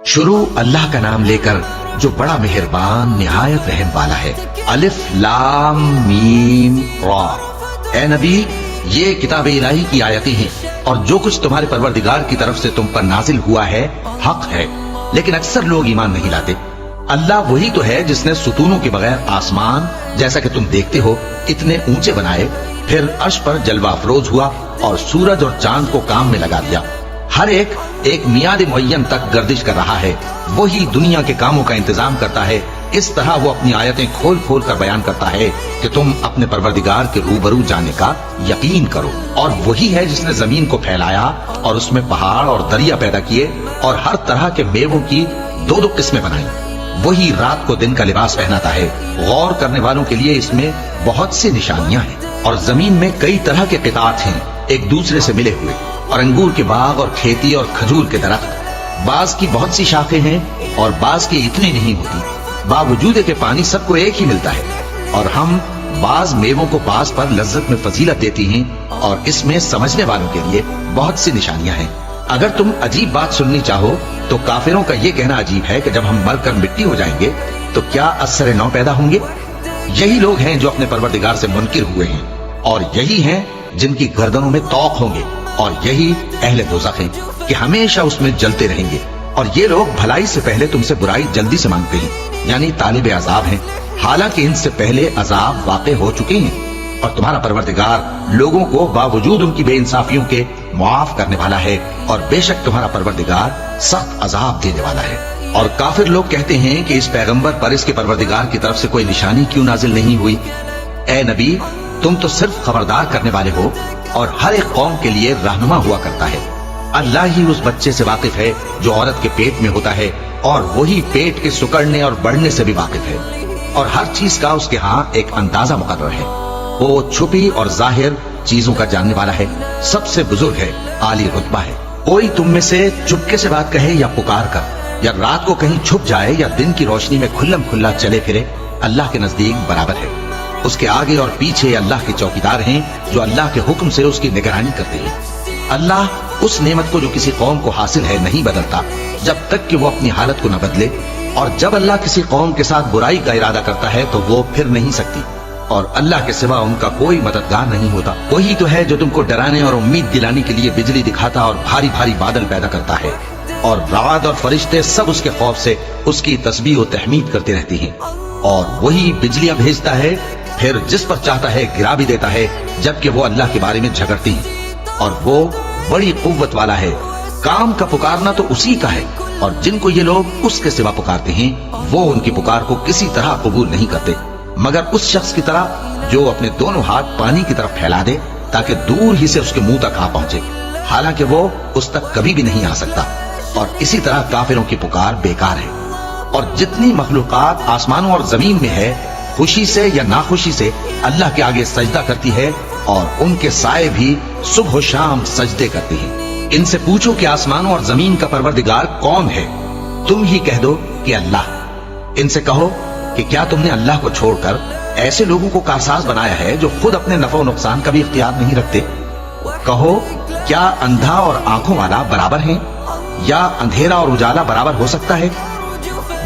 शुरू अल्लाह का नाम लेकर जो बड़ा मेहरबान निहायत रहम वाला है। अलिफ लाम मीम रा। ए नबी, ये किताब इलाही की आयतें हैं और जो कुछ तुम्हारे परवरदिगार की तरफ से तुम पर नाजिल हुआ है हक है, लेकिन अक्सर लोग ईमान नहीं लाते। अल्लाह वही तो है जिसने सुतूनों के बगैर आसमान, जैसा कि तुम देखते हो, इतने ऊंचे बनाए, फिर अर्श पर जलवा अफरोज हुआ और सूरज और चांद को काम में लगा दिया। हर एक मियाद मुअय्यन तक गर्दिश कर रहा है। वही दुनिया के कामों का इंतजाम करता है। इस तरह वो अपनी आयतें खोल खोल कर बयान करता है कि तुम अपने परवरदिगार के रूबरू जाने का यकीन करो। और वही है जिसने जमीन को फैलाया और उसमें पहाड़ और दरिया पैदा किए और हर तरह के मेवों की दो दो किस्में बनाई। वही रात को दिन का लिबास पहनाता है। गौर करने वालों के लिए इसमें बहुत सी निशानियां हैं। और जमीन में कई तरह के कितात हैं, एक दूसरे से मिले हुए, और अंगूर के बाग और खेती और खजूर के दरख्त। बाज की बहुत सी शाखें हैं और बाज की इतनी नहीं होती। बावजूद के पानी सबको एक ही मिलता है। और हम बाज मेवों को बाज पर लज्जत में फजीलत देती हैं और इसमें समझने वालों के लिए बहुत सी निशानियां हैं। अगर तुम अजीब बात सुननी चाहो तो काफिरों का ये कहना अजीब है कि जब हम मरकर मिट्टी हो जाएंगे तो क्या असर नौ पैदा होंगे। यही लोग हैं जो अपने परवरदिगार से मुनकिर हुए हैं और यही हैं जिनकी गर्दनों में तौक होंगे। और यही अहले दोज़ख हैं कि हमेशा उसमें जलते रहेंगे। और ये लोग भलाई से पहले तुमसे बुराई जल्दी से मांगते हैं, यानी तालिब अजाब हैं, हालांकि इनसे पहले अजाब वाक़े हो चुके हैं। और तुम्हारा परवरदिगार लोगों को बावजूद उनकी बेइंसाफियों के मुआफ करने वाला है और बेशक तुम्हारा परवरदिगार सख्त अजाब देने वाला है। और काफिर लोग कहते हैं कि इस पैगंबर पर इसके परवरदिगार की तरफ से कोई निशानी क्यों नाजिल नहीं हुई। ए नबी, तुम तो सिर्फ खबरदार करने वाले हो और हर एक कौम के लिए रहनुमा हुआ करता है। अल्लाह ही उस बच्चे से वाकिफ है जो औरत के पेट में होता है और वही पेट के सुकड़ने और बढ़ने से भी वाकिफ है। और हर चीज का उसके यहाँ एक अंदाजा मुकर्रर है। वो छुपी और जाहिर चीजों का जानने वाला है, सबसे बुजुर्ग है, आली रुतबा है। कोई तुम में से चुपके से बात कहे या पुकार कर, या रात को कहीं छुप जाए या दिन की रोशनी में खुल्लम खुल्ला चले फिरे, अल्लाह के नजदीक बराबर है। उसके आगे और पीछे अल्लाह के चौकीदार हैं जो अल्लाह के हुक्म से उसकी निगरानी करते हैं। अल्लाह उस नेमत को जो किसी कौम को हासिल है नहीं बदलता जब तक कि वो अपनी हालत को न बदले। और जब अल्लाह किसी कौम के साथ बुराई का इरादा करता है तो वो फिर नहीं सकती और अल्लाह के सिवा उनका कोई मददगार नहीं होता। वही तो है जो तुमको डराने और उम्मीद दिलाने के लिए बिजली दिखाता और भारी भारी बादल पैदा करता है। और रात और फरिश्ते सब उसके खौफ से उसकी तस्बीह और तहमीद करते रहती हैं। और वही बिजलियां भेजता है, फिर जिस पर चाहता है गिरा भी देता है, जबकि वो अल्लाह के बारे में झगड़ती है। और वो बड़ी कुव्वत वाला है। काम का पुकारना तो उसी का है और जिनको ये लोग उसके सिवा पुकारते हैं वो उनकी पुकार को किसी तरह कबूल नहीं करते मगर उस शख्स की तरह जो अपने दोनों हाथ पानी की तरफ फैला दे ताकि दूर ही से उसके मुंह तक आ पहुंचे, हालांकि वो उस तक कभी भी नहीं आ सकता। और इसी तरह काफिरों की पुकार बेकार है। और जितनी मखलूकात आसमानों और जमीन में है, खुशी से या नाखुशी से अल्लाह के आगे सजदा करती है और उनके साए भी सुबह शाम सजदे करते हैं। इनसे पूछो कि आसमानों और जमीन का परवरदिगार कौन है, तुम ही कह दो कि अल्लाह। इनसे कहो कि क्या तुमने अल्लाह को छोड़कर ऐसे लोगों को कारसाज बनाया है जो खुद अपने नफा नुकसान का भी इख्तियार नहीं रखते। कहो, क्या अंधा और आंखों वाला बराबर हैं या अंधेरा और उजाला बराबर हो सकता है।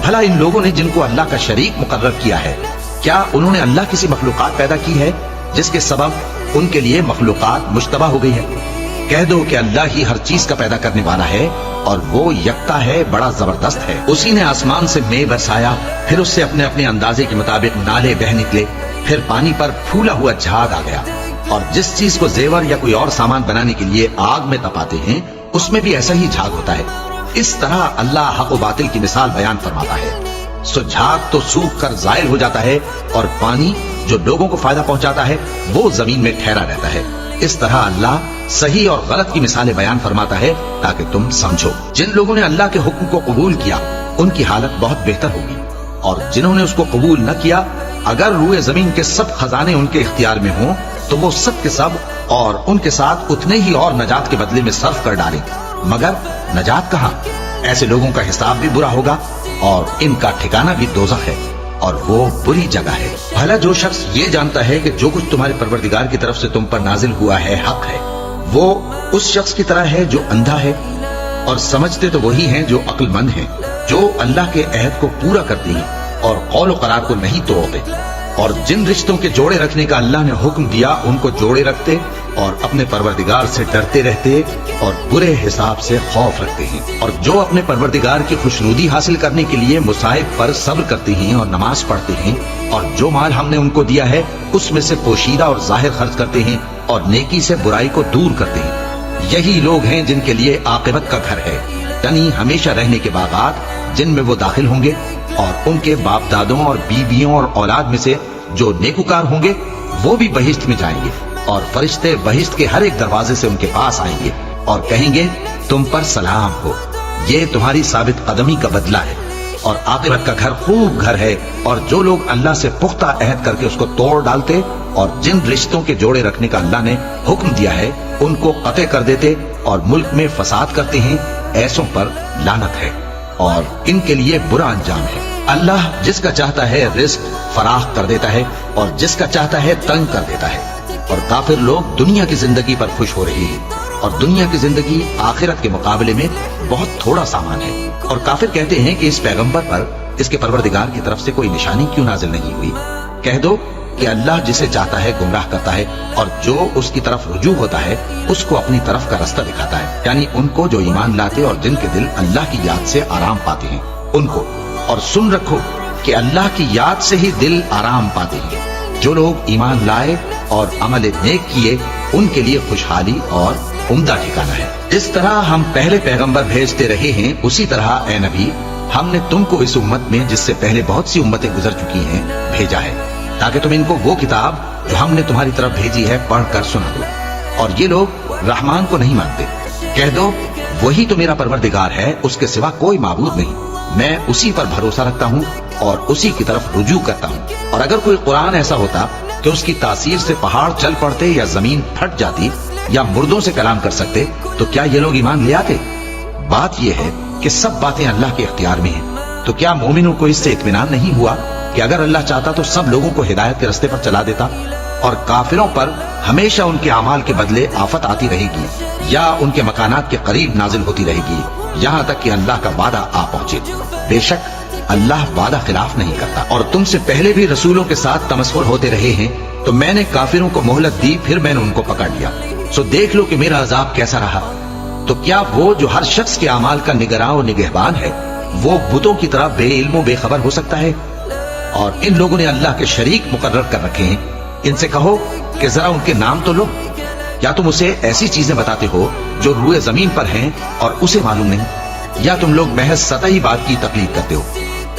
भला इन लोगों ने जिनको अल्लाह का शरीक मुकर्रर किया है, क्या उन्होंने अल्लाह किसी मखलूकात पैदा की है जिसके सबब उनके लिए मखलूकात मुश्तबा हो गई है। कह दो कि अल्लाह ही हर चीज का पैदा करने वाला है और वो यकता है, बड़ा जबरदस्त है। उसी ने आसमान से मेघ बरसाया, फिर उससे अपने अपने अंदाजे के मुताबिक नाले बह निकले, फिर पानी पर फूला हुआ झाग आ गया। और जिस चीज को जेवर या कोई और सामान बनाने के लिए आग में तपाते हैं उसमें भी ऐसा ही झाग होता है। इस तरह अल्लाह हक व बातिल की मिसाल बयान फरमाता है। सो झाग तो सूख कर जायल हो जाता है और पानी जो लोगों को फायदा पहुंचाता है वो जमीन में ठहरा रहता है। इस तरह अल्लाह सही और गलत की मिसालें बयान फरमाता है ताकि तुम समझो। जिन लोगों ने अल्लाह के हुक्म को कबूल किया उनकी हालत बहुत बेहतर होगी, और जिन्होंने उसको कबूल न किया, अगर रूए जमीन के सब खजाने उनके इख्तियार में हों तो वो सब के सब और उनके साथ उतने ही और नजात के बदले में सर्फ कर डालें, मगर नजात कहाँ। ऐसे लोगों का हिसाब भी बुरा होगा और इनका ठिकाना भी दोज़ख है और वो बुरी जगह है। भला जो शख्स ये जानता है कि जो कुछ तुम्हारे परवरदिगार की तरफ से तुम पर नाजिल हुआ है हक है, वो उस शख्स की तरह है जो अंधा है, और समझते तो वही हैं जो अक्लमंद हैं। जो अल्लाह के अहद को पूरा करते हैं और कौल करार को नहीं तोड़ते, और जिन रिश्तों के जोड़े रखने का अल्लाह ने हुक्म दिया उनको जोड़े रखते और अपने परवरदिगार से डरते रहते और बुरे हिसाब से खौफ रखते हैं, और जो अपने परवरदिगार की खुशनुदी हासिल करने के लिए मुसाहिब पर सब्र करते हैं और नमाज पढ़ते हैं, और जो माल हमने उनको दिया है उसमें से पोशीदा और जाहिर खर्च करते हैं और नेकी से बुराई को दूर करते हैं। यही लोग हैं जिनके लिए आखिरत का घर है, यानी हमेशा रहने के बागात जिनमें वो दाखिल होंगे, और उनके बाप दादों और बीबियों और औलाद में से जो नेकुकार होंगे वो भी बहिश्त में जाएंगे, और फरिश्ते बहिश्त के हर एक दरवाजे से उनके पास आएंगे और कहेंगे तुम पर सलाम हो, ये तुम्हारी साबित कदमी का बदला है, और आखिरत का घर खूब घर है। और जो लोग अल्लाह से पुख्ता अहद करके उसको तोड़ डालते और जिन रिश्तों के जोड़े रखने का अल्लाह ने हुक्म दिया है उनको कतई कर देते और मुल्क में फसाद करते हैं, ऐसों पर लानत है और इनके लिए बुरा अंजाम है। अल्लाह जिसका चाहता है रिस्क फराख कर देता है और जिसका चाहता है तंग कर देता है, और काफिर लोग दुनिया की जिंदगी पर खुश हो रहे हैं, और दुनिया की जिंदगी आखिरत के मुकाबले में बहुत थोड़ा सामान है। और काफिर कहते हैं कि इस पैगंबर पर इसके परवरदिगार की तरफ से कोई निशानी क्यों नाजिल नहीं हुई। कह दो कि अल्लाह जिसे चाहता है गुमराह करता है, और जो उसकी तरफ रुजू होता है उसको अपनी तरफ का रास्ता दिखाता है, यानी उनको जो ईमान लाते और जिनके दिल अल्लाह की याद से आराम पाते हैं उनको। और सुन रखो कि अल्लाह की याद से ही दिल आराम पाते हैं। जो लोग ईमान लाए और अमल नेक किए उनके लिए खुशहाली और उम्दा ठिकाना है। जिस तरह हम पहले पैगंबर भेजते रहे हैं उसी तरह ए नबी हमने तुमको इस उम्मत में जिससे पहले बहुत सी उम्मतें गुजर चुकी हैं भेजा है, ताकि तुम इनको वो किताब जो हमने तुम्हारी तरफ भेजी है पढ़कर सुना दो। और ये लोग रहमान को नहीं मानते। कह दो वही तो मेरा परवरदिगार है, उसके सिवा कोई माबूद नहीं, मैं उसी पर भरोसा रखता हूँ और उसी की तरफ रुजू करता हूँ। और अगर कोई कुरान ऐसा होता कि उसकी तासीर से पहाड़ चल पड़ते या जमीन फट जाती या मुर्दों से कलाम कर सकते तो क्या ये लोग ईमान ले आते? बात यह है कि सब बातें अल्लाह के इख्तियार में हैं। तो क्या मोमिनों को इससे इत्मीनान नहीं हुआ कि अगर अल्लाह चाहता तो सब लोगों को हिदायत के रास्ते पर चला देता, और काफिरों पर हमेशा उनके अमाल के बदले आफत आती रहेगी या उनके मकानात के करीब नाजिल होती रहेगी, यहाँ तक कि अल्लाह का वादा आ पहुंचे। बेशक अल्लाह वादा खिलाफ नहीं करता। और तुमसे पहले भी रसूलों के साथ तमस्खुर होते रहे हैं, तो मैंने काफिरों को मोहलत दी, फिर मैंने उनको पकड़ लिया। सो देख लो कि मेरा अजाब कैसा रहा। तो क्या वो जो हर शख्स के अमाल का निगरां और निगहबान है वो बुतों की तरह बेइल्म बेखबर हो सकता है? और इन लोगों ने अल्लाह के शरीक मुकर्रर कर रखे हैं। इनसे कहो कि जरा उनके नाम तो लो। या तुम उसे ऐसी चीजें बताते हो जो रूए जमीन पर हैं और उसे मालूम नहीं, या तुम लोग महज सतही बात की तकलीफ करते हो।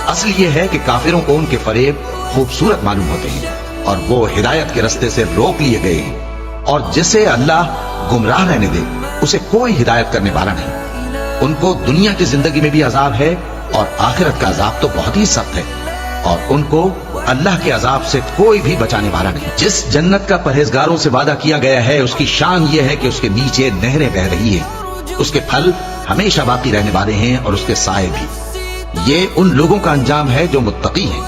असल ये है कि काफिरों को उनके फरेब खूबसूरत मालूम होते हैं और वो हिदायत के रास्ते से रोक लिए गए हैं, और जिसे अल्लाह गुमराह रहने दे उसे कोई हिदायत करने वाला नहीं। उनको दुनिया की जिंदगी में भी अजाब है और आखिरत का अजाब तो बहुत ही सख्त है, और उनको अल्लाह के अजाब से कोई भी बचाने वाला नहीं। जिस जन्नत का परहेजगारों से वादा किया गया है उसकी शान ये है कि उसके नीचे नहरें बह रही हैं, उसके फल हमेशा बाकी रहने वाले हैं और उसके साए भी। ये उन लोगों का अंजाम है जो मुत्तकी हैं,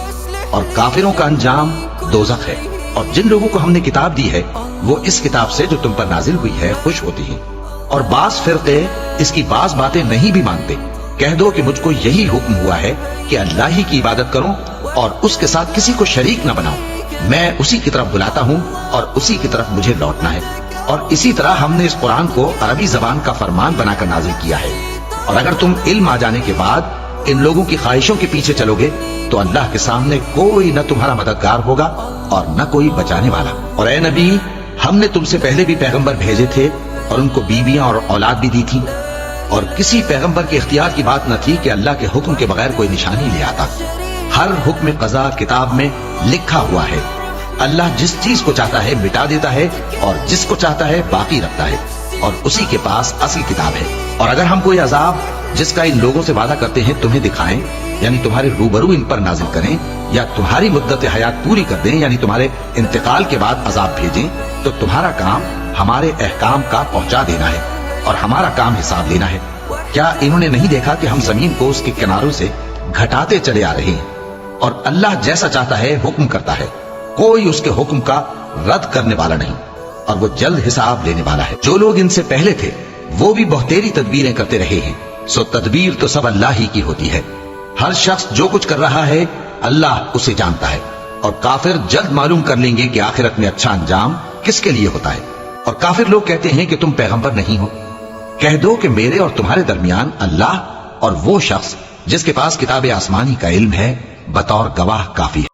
और काफिरों का अंजाम दोज़ख है। और जिन लोगों को हमने किताब दी है वो इस किताब से जो तुम पर नाजिल हुई है खुश होती हैं, और बाज फिरके इसकी बाज बातें नहीं भी मानते। कह दो कि मुझको यही हुक्म हुआ है कि अल्लाह ही की इबादत करो और उसके साथ किसी को शरीक न बनाओ। मैं उसी की तरफ बुलाता हूँ और उसी की तरफ मुझे लौटना है। और इसी तरह हमने इस कुरान को अरबी जबान का फरमान बनाकर नाजिल किया है। और अगर तुम इल्म आ जाने के बाद इन लोगों की ख्वाहिशों के पीछे चलोगे तो अल्लाह के सामने कोई न तुम्हारा मददगार होगा और न कोई बचाने वाला। और ए नबी हमने तुमसे पहले भी पैगंबर भेजे थे और उनको बीवियां और औलाद भी दी थी, और किसी पैगंबर के इख्तियार की बात न थी कि अल्लाह के हुक्म के बगैर कोई निशानी ले आता। हर हुक्म कज़ा किताब में लिखा हुआ है। अल्लाह जिस चीज को चाहता है मिटा देता है और जिसको चाहता है बाकी रखता है, और उसी के पास असल किताब है। और अगर हम कोई अजाब जिसका इन लोगों से वादा करते हैं तुम्हें दिखाएं, यानी तुम्हारे रूबरू इन पर नाजिल करें, या तुम्हारी मुद्दत हयात पूरी कर दें, यानी तुम्हारे इंतकाल के बाद अजाब भेजें, तो तुम्हारा काम हमारे अहकाम का पहुंचा देना है और हमारा काम हिसाब लेना है। क्या इन्होंने नहीं देखा कि हम जमीन को उसके किनारों से घटाते चले आ रहे हैं? और अल्लाह जैसा चाहता है हुक्म करता है, कोई उसके हुक्म का रद्द करने वाला नहीं, और वो जल्द हिसाब लेने वाला है। जो लोग इनसे पहले थे वो भी बहुतेरी तदबीरें करते रहे हैं, सो तदबीर तो सब अल्लाह ही की होती है। ہر شخص جو کچھ کر رہا ہے اللہ اسے جانتا ہے، اور کافر جلد معلوم کر لیں گے کہ آخرت میں اچھا انجام کس کے لیے ہوتا ہے۔ اور کافر لوگ کہتے ہیں کہ تم پیغمبر نہیں ہو، کہہ دو کہ میرے اور تمہارے درمیان اللہ اور وہ شخص جس کے پاس کتاب آسمانی کا علم ہے بطور گواہ کافی ہے۔